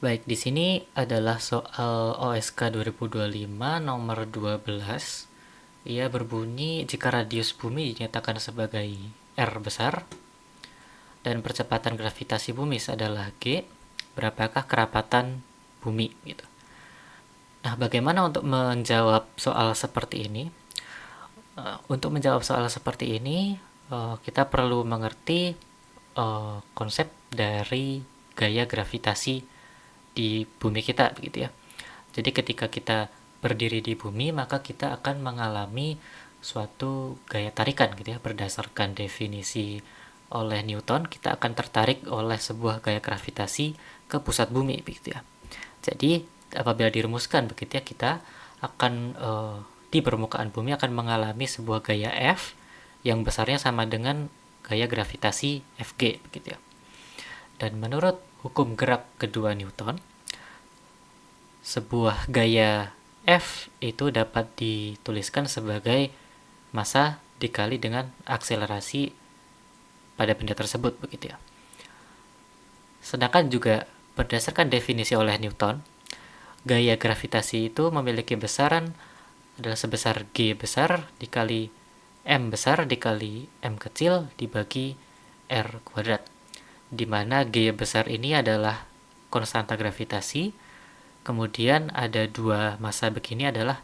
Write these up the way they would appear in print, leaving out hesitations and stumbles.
Baik, di sini adalah soal OSK 2025 nomor 12. Ia berbunyi jika radius bumi dinyatakan sebagai R besar dan percepatan gravitasi bumi adalah G, berapakah kerapatan bumi gitu. Nah, bagaimana untuk menjawab soal seperti ini? Untuk menjawab soal seperti ini, kita perlu mengerti konsep dari gaya gravitasi di bumi kita begitu ya. Jadi ketika kita berdiri di bumi, maka kita akan mengalami suatu gaya tarikan gitu ya. Berdasarkan definisi oleh Newton, kita akan tertarik oleh sebuah gaya gravitasi ke pusat bumi begitu ya. Jadi apabila dirumuskan begitu ya, kita akan di permukaan bumi akan mengalami sebuah gaya F yang besarnya sama dengan gaya gravitasi Fg begitu ya. Dan menurut hukum gerak kedua Newton, sebuah gaya F itu dapat dituliskan sebagai massa dikali dengan akselerasi pada benda tersebut begitu ya. Sedangkan juga berdasarkan definisi oleh Newton, gaya gravitasi itu memiliki besaran adalah sebesar G besar dikali M besar dikali M kecil dibagi R kuadrat, di mana G besar ini adalah konstanta gravitasi. Kemudian ada dua massa begini adalah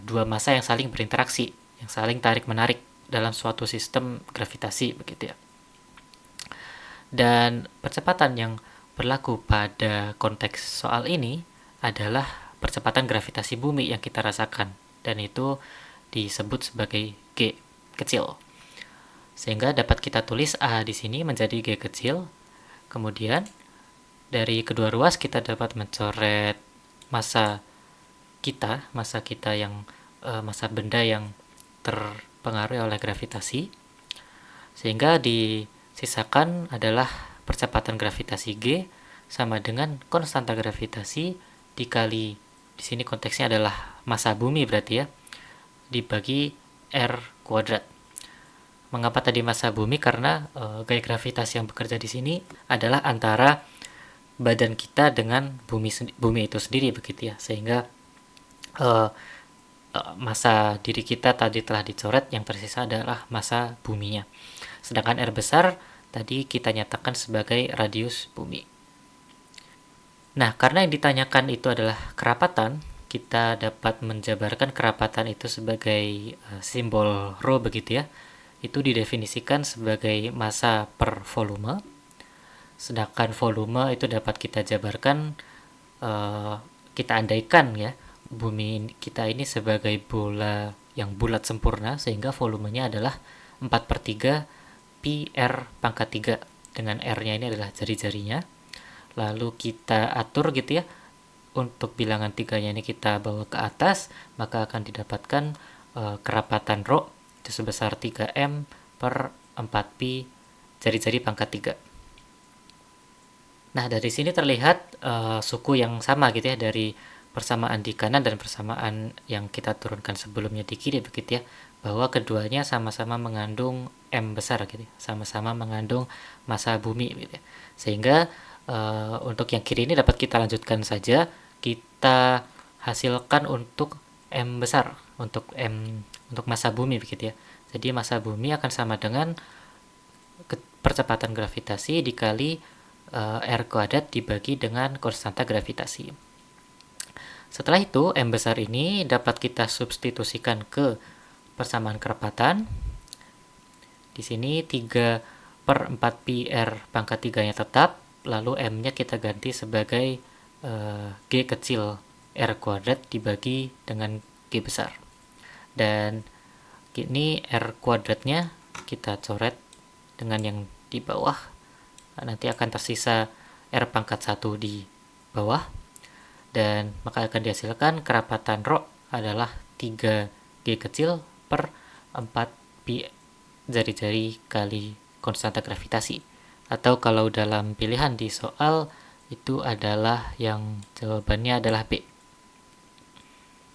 dua massa yang saling berinteraksi, yang saling tarik-menarik dalam suatu sistem gravitasi begitu ya. Dan percepatan yang berlaku pada konteks soal ini adalah percepatan gravitasi bumi yang kita rasakan, dan itu disebut sebagai G kecil. Sehingga dapat kita tulis A di sini menjadi G kecil. Kemudian dari kedua ruas kita dapat mencoret massa kita yang massa benda yang terpengaruhi oleh gravitasi, sehingga disisakan adalah percepatan gravitasi G sama dengan konstanta gravitasi dikali, di sini konteksnya adalah massa bumi berarti ya, dibagi R kuadrat. Mengapa tadi massa bumi? Karena gaya gravitasi yang bekerja di sini adalah antara badan kita dengan bumi itu sendiri begitu ya, sehingga massa diri kita tadi telah dicoret, yang tersisa adalah massa buminya. Sedangkan R besar tadi kita nyatakan sebagai radius bumi. Nah, karena yang ditanyakan itu adalah kerapatan, kita dapat menjabarkan kerapatan itu sebagai simbol rho begitu ya. Itu didefinisikan sebagai massa per volume. Sedangkan volume itu dapat kita jabarkan, kita andaikan ya, bumi kita ini sebagai bola yang bulat sempurna, sehingga volumenya adalah 4/3 pi R pangkat 3, dengan R-nya ini adalah jari-jarinya. Lalu kita atur gitu ya, untuk bilangan 3-nya ini kita bawa ke atas, maka akan didapatkan kerapatan rho itu sebesar 3M per 4pi jari-jari pangkat 3. Nah, dari sini terlihat suku yang sama gitu ya, dari persamaan di kanan dan persamaan yang kita turunkan sebelumnya di kiri begitu ya, bahwa keduanya sama-sama mengandung M besar gitu ya, sama-sama mengandung massa bumi gitu ya. Sehingga untuk yang kiri ini dapat kita lanjutkan saja, kita hasilkan untuk M besar, untuk massa bumi begitu ya. Jadi massa bumi akan sama dengan percepatan gravitasi dikali R kuadrat dibagi dengan konstanta gravitasi. Setelah itu, M besar ini dapat kita substitusikan ke persamaan kerapatan. Di sini 3/4pi R pangkat 3-nya tetap, lalu M-nya kita ganti sebagai G kecil R kuadrat dibagi dengan G besar. Dan ini R kuadratnya kita coret dengan yang di bawah. Nanti akan tersisa R pangkat 1 di bawah, dan maka akan dihasilkan kerapatan rho adalah 3G kecil per 4pi jari-jari kali konstanta gravitasi. Atau kalau dalam pilihan di soal itu adalah yang jawabannya adalah B.